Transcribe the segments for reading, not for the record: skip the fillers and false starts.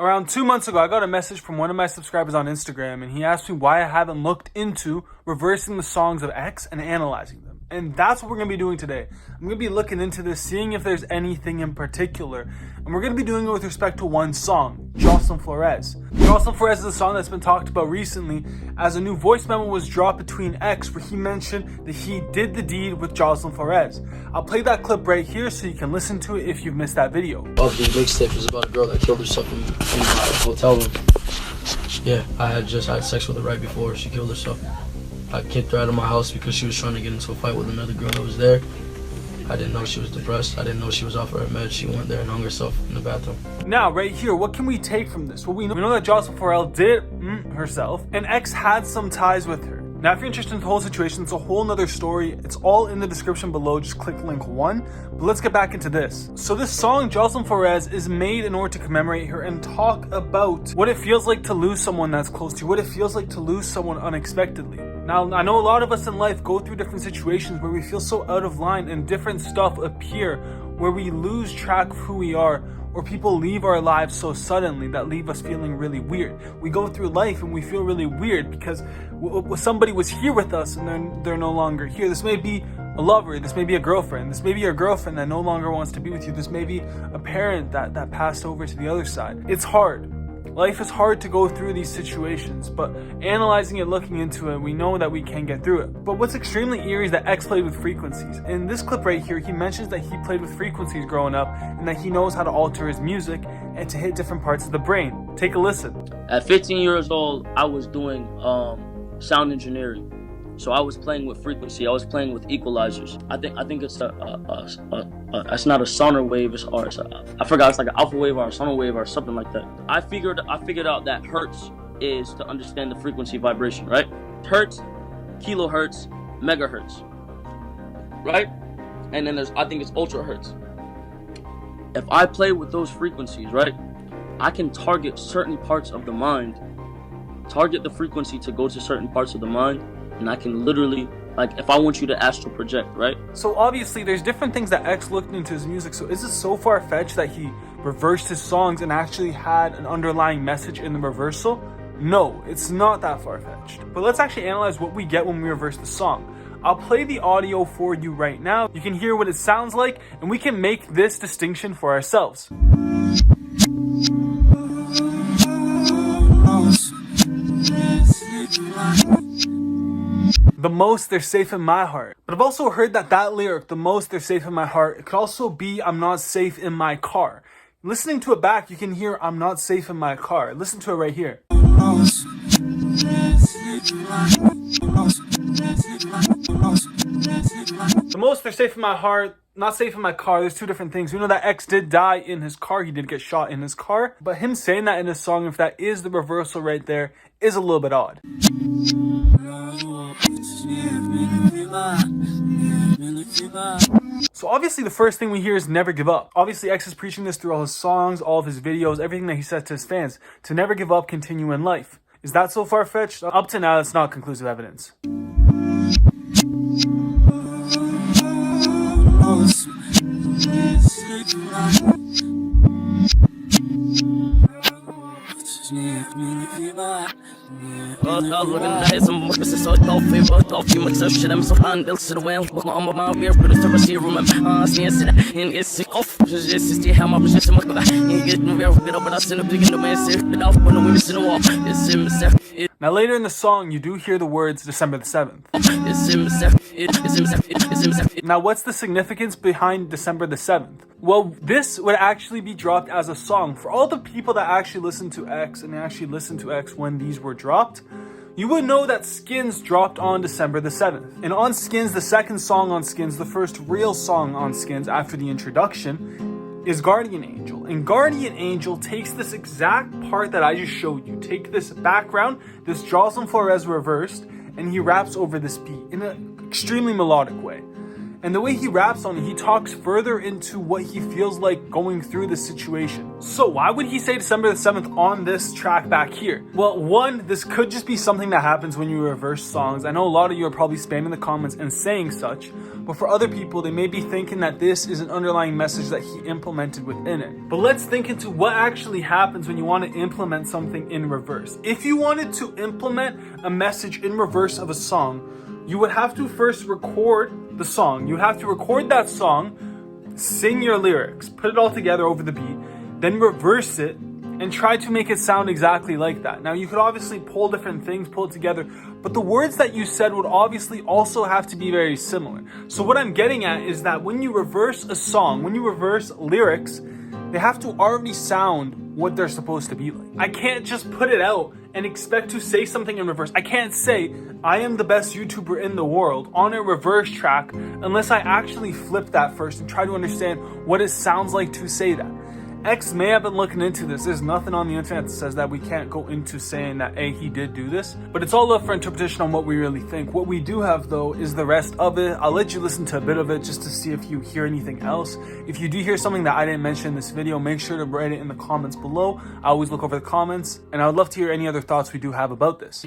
Around 2 months ago, I got a message from one of my subscribers on Instagram, and he asked me why I haven't looked into reversing the songs of X and analyzing them. And that's what we're going to be doing today. I'm going to be looking into this, seeing if there's anything in particular. And we're going to be doing it with respect to one song, Jocelyn Flores. Jocelyn Flores is a song that's been talked about recently, as a new voice memo was dropped between X where he mentioned that he did the deed with Jocelyn Flores. I'll play that clip right here so you can listen to it if you've missed that video. Of the mixtape was about a girl that killed herself in my hotel room. Yeah, I had just had sex with her right before she killed herself. I kicked her out of my house because she was trying to get into a fight with another girl that was there. I didn't know she was depressed. I didn't know she was off her meds. She went there and hung herself in the bathroom. Now, right here, what can we take from this? Well, we know that Jocelyn Flores did herself, and X had some ties with her. Now, if you're interested in the whole situation, it's a whole nother story. It's all in the description below. Just click link 1. But let's get back into this. So this song, Jocelyn Flores, is made in order to commemorate her and talk about what it feels like to lose someone that's close to you, what it feels like to lose someone unexpectedly. Now, I know a lot of us in life go through different situations where we feel so out of line and different stuff appear where we lose track of who we are, or people leave our lives so suddenly that leave us feeling really weird. We go through life and we feel really weird because somebody was here with us and they're no longer here. This may be a lover, this may be a girlfriend, this may be your girlfriend that no longer wants to be with you, this may be a parent that passed over to the other side. It's hard. Life is hard to go through these situations, but analyzing it, looking into it, we know that we can get through it. But what's extremely eerie is that X played with frequencies. In this clip right here, he mentions that he played with frequencies growing up and that he knows how to alter his music and to hit different parts of the brain. Take a listen. At 15 years old, I was doing sound engineering. So I was playing with frequency. I was playing with equalizers. I think it's it's not a sonar wave. I forgot. It's like an alpha wave or a sonar wave or something like that. I figured out that hertz is to understand the frequency vibration, right? Hertz, kilohertz, megahertz, right? And then I think it's ultra hertz. If I play with those frequencies, right, I can target certain parts of the mind, target the frequency to go to certain parts of the mind. And I can literally, like, if I want you to astral project, right? So obviously there's different things that X looked into his music. So is it so far-fetched that he reversed his songs and actually had an underlying message in the reversal? No, it's not that far-fetched. But let's actually analyze what we get when we reverse the song. I'll play the audio for you right now. You can hear what it sounds like, and we can make this distinction for ourselves. The most they're safe in my heart. But I've also heard that lyric, the most they're safe in my heart, it could also be I'm not safe in my car. Listening to it back, you can hear I'm not safe in my car. Listen to it right here. The most they're safe in my heart, not safe in my car. There's two different things. We know that X did die in his car. He did get shot in his car. But him saying that in his song, if that is the reversal right there, is a little bit odd. So obviously the first thing we hear is never give up. Obviously X is preaching this through all his songs, all of his videos, everything that he says to his fans, to never give up, continue in life. Is that so far-fetched? Up to now, it's not conclusive evidence. Now later in the song, you do hear the words December the 7th. Now what's the significance behind December the 7th? Well, this would actually be dropped as a song. For all the people that actually listen to X and actually listened to X when these were dropped, you would know that Skins dropped on December the 7th. And on Skins, the second song on Skins, the first real song on Skins after the introduction, is Guardian Angel. And Guardian Angel takes this exact part that I just showed you. Take this background, this Jocelyn Flores reversed, and he raps over this beat in an extremely melodic way. And the way he raps on it, he talks further into what he feels like going through the situation. So why would he say December the 7th on this track back here? Well, one, this could just be something that happens when you reverse songs. I know a lot of you are probably spamming the comments and saying such, but for other people, they may be thinking that this is an underlying message that he implemented within it. But let's think into what actually happens when you want to implement something in reverse. If you wanted to implement a message in reverse of a song, you would have to first record the song. You have to record that song, sing your lyrics, put it all together over the beat, then reverse it and try to make it sound exactly like that. Now, you could obviously pull different things, pull it together, but the words that you said would obviously also have to be very similar. So what I'm getting at is that when you reverse a song, when you reverse lyrics, they have to already sound what they're supposed to be like. I can't just put it out and expect to say something in reverse. I can't say, I am the best YouTuber in the world on a reverse track unless I actually flip that first and try to understand what it sounds like to say that. X may have been looking into this. There's nothing on the internet that says that we can't go into saying that he did do this, but it's all up for interpretation on what we really think. What we do have though is the rest of it. I'll let you listen to a bit of it just to see if you hear anything else. If you do hear something that I didn't mention in this video, make sure to write it in the comments below. I always look over the comments, and I would love to hear any other thoughts we do have about this.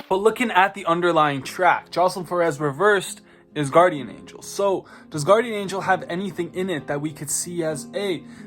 But looking at the underlying track, Jocelyn Flores reversed is Guardian Angel. So does Guardian Angel have anything in it that we could see as,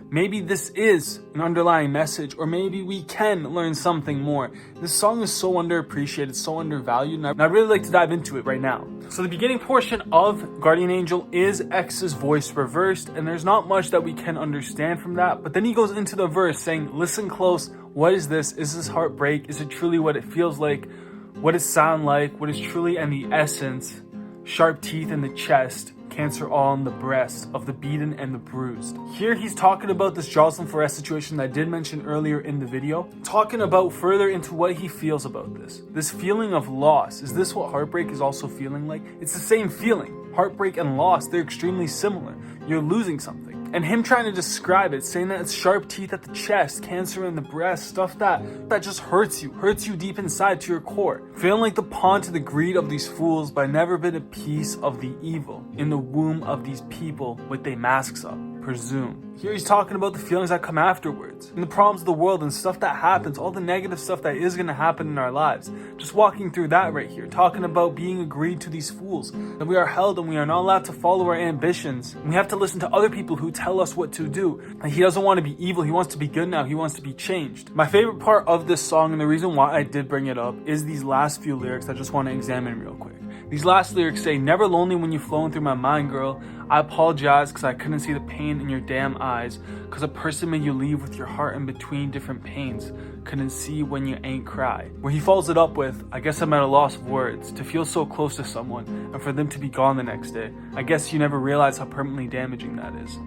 maybe this is an underlying message, or maybe we can learn something more? This song is so underappreciated, so undervalued, and I'd really like to dive into it right now. So the beginning portion of Guardian Angel is X's voice reversed, and there's not much that we can understand from that, but then he goes into the verse saying, listen close, what is this? Is this heartbreak? Is it truly what it feels like? What does it sound like? What is truly and the essence? Sharp teeth in the chest, cancer all in the breast of the beaten and the bruised. Here he's talking about this Jocelyn Flores situation that I did mention earlier in the video, talking about further into what he feels about this. This feeling of loss. Is this what heartbreak is also feeling like? It's the same feeling. Heartbreak and loss, they're extremely similar. You're losing something. And him trying to describe it, saying that it's sharp teeth at the chest, cancer in the breast, stuff that just hurts you deep inside to your core. Feeling like the pawn to the greed of these fools, but never been a piece of the evil in the womb of these people with they masks up, presume. Here he's talking about the feelings that come afterwards, and the problems of the world and stuff that happens, all the negative stuff that is going to happen in our lives. Just walking through that right here, talking about being agreed to these fools, that we are held and we are not allowed to follow our ambitions. And we have to listen to other people who tell us what to do. And he doesn't want to be evil, he wants to be good now, he wants to be changed. My favorite part of this song, and the reason why I did bring it up, is these last few lyrics I just want to examine real quick. These last lyrics say, never lonely when you're flowing through my mind, girl. I apologize because I couldn't see the pain in your damn eyes. Because a person made you leave with your heart in between different pains. Couldn't see when you ain't cry. Where he follows it up with, I guess I'm at a loss of words. To feel so close to someone and for them to be gone the next day. I guess you never realize how permanently damaging that is.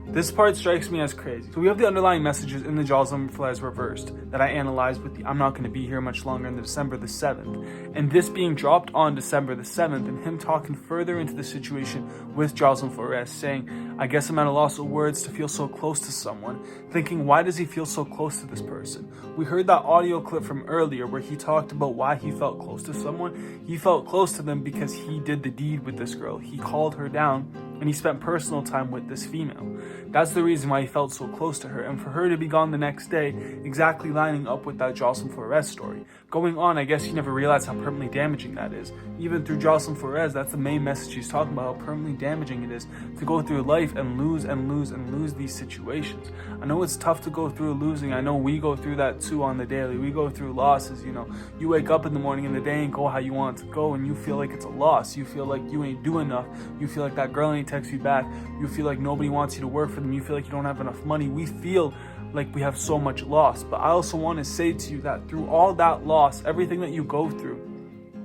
This part strikes me as crazy. So we have the underlying messages in the Jocelyn Flores reversed that I analyzed with the I'm not going to be here much longer in the December the 7th. And this being dropped on December the 7th and him talking further into the situation with Jocelyn Flores saying, I guess I'm at a loss of words to feel so close to someone. Thinking, why does he feel so close to this person? We heard that audio clip from earlier where he talked about why he felt close to someone. He felt close to them because he did the deed with this girl. He called her down and he spent personal time with this female. That's the reason why he felt so close to her, and for her to be gone the next day, exactly lining up with that Jocelyn Flores story. Going on, I guess he never realized how permanently damaging that is. Even through Jocelyn Flores, that's the main message he's talking about, how permanently damaging it is to go through life and lose these situations. I know it's tough to go through losing. I know we go through that too on the daily. We go through losses, You wake up in the morning and the day ain't go how you want it to go, and you feel like it's a loss. You feel like you ain't doing enough. You feel like that girl ain't nobody texts you back. You feel like nobody wants you to work for them. You feel like you don't have enough money. We feel like we have so much loss. But I also want to say to you that through all that loss, everything that you go through,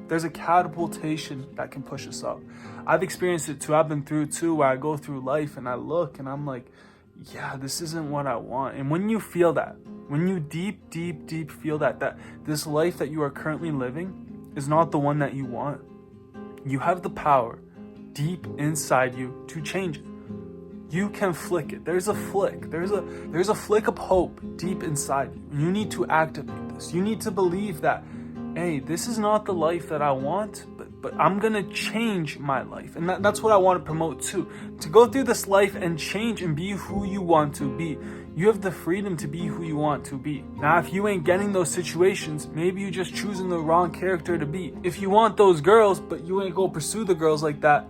there's a catapultation that can push us up. I've experienced it too. I've been through it too, where I go through life and I look and I'm like, yeah, this isn't what I want. And when you feel that, when you deep feel that this life that you are currently living is not the one that you want, you have the power deep inside you to change it. You can flick it. There's a flick. There's a flick of hope deep inside you. You need to activate this. You need to believe that, hey, this is not the life that I want, but I'm gonna change my life. And that's what I want to promote too. To go through this life and change and be who you want to be. You have the freedom to be who you want to be. Now, if you ain't getting those situations, maybe you're just choosing the wrong character to be. If you want those girls, but you ain't gonna pursue the girls like that,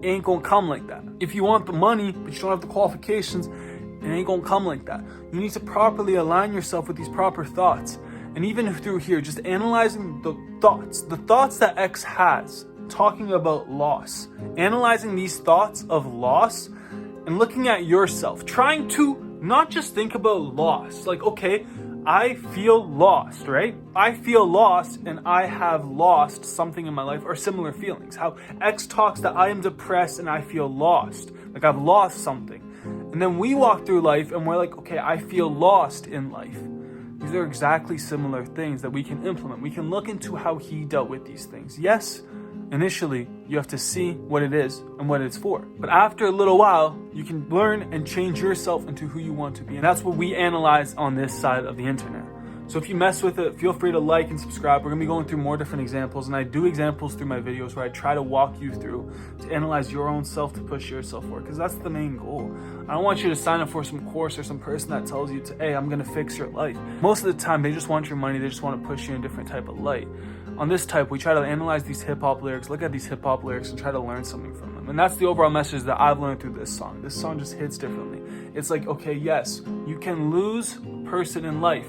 it ain't gonna come like that. If you want the money, but you don't have the qualifications, it ain't gonna come like that. You need to properly align yourself with these proper thoughts. And even through here, just analyzing the thoughts that X has, talking about loss, analyzing these thoughts of loss and looking at yourself, trying to not just think about loss. Like, okay, I feel lost, right? I feel lost and I have lost something in my life, or similar feelings. How X talks that I am depressed and I feel lost, like I've lost something. And then we walk through life and we're like, okay, I feel lost in life. These are exactly similar things that we can implement. We can look into how he dealt with these things. Yes, initially, you have to see what it is and what it's for. But after a little while, you can learn and change yourself into who you want to be. And that's what we analyze on this side of the internet. So if you mess with it, feel free to like and subscribe. We're going to be going through more different examples. And I do examples through my videos where I try to walk you through to analyze your own self, to push yourself forward. Because that's the main goal. I don't want you to sign up for some course or some person that tells you to, hey, I'm going to fix your life. Most of the time, they just want your money. They just want to push you in a different type of light. On this type, we try to analyze these hip-hop lyrics, look at these hip-hop lyrics, and try to learn something from them. And that's the overall message that I've learned through this song. This song just hits differently. It's like, okay, yes, you can lose a person in life,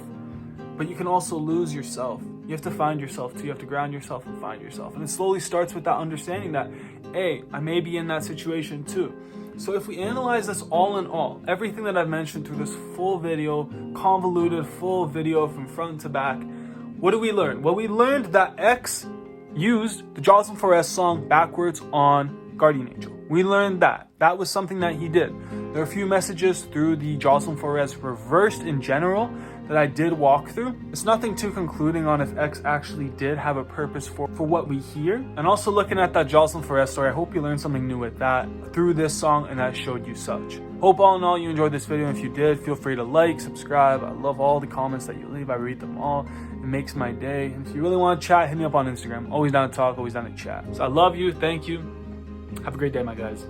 but you can also lose yourself. You have to find yourself too. You have to ground yourself and find yourself. And it slowly starts with that understanding that, hey, I may be in that situation too. So if we analyze this all in all, everything that I've mentioned through this full video, convoluted full video from front to back, what do we learn? Well, we learned that X used the Jocelyn Flores song backwards on Guardian Angel. We learned that. That was something that he did. There are a few messages through the Jocelyn Flores reversed in general that I did walk through. It's nothing too concluding on if X actually did have a purpose for what we hear. And also looking at that Jocelyn Flores story, I hope you learned something new with that through this song and that showed you such. Hope all in all you enjoyed this video. If you did, feel free to like, subscribe. I love all the comments that you leave. I read them all. It makes my day. And if you really want to chat, hit me up on Instagram. Always down to talk, always down to chat. So I love you. Thank you. Have a great day, my guys.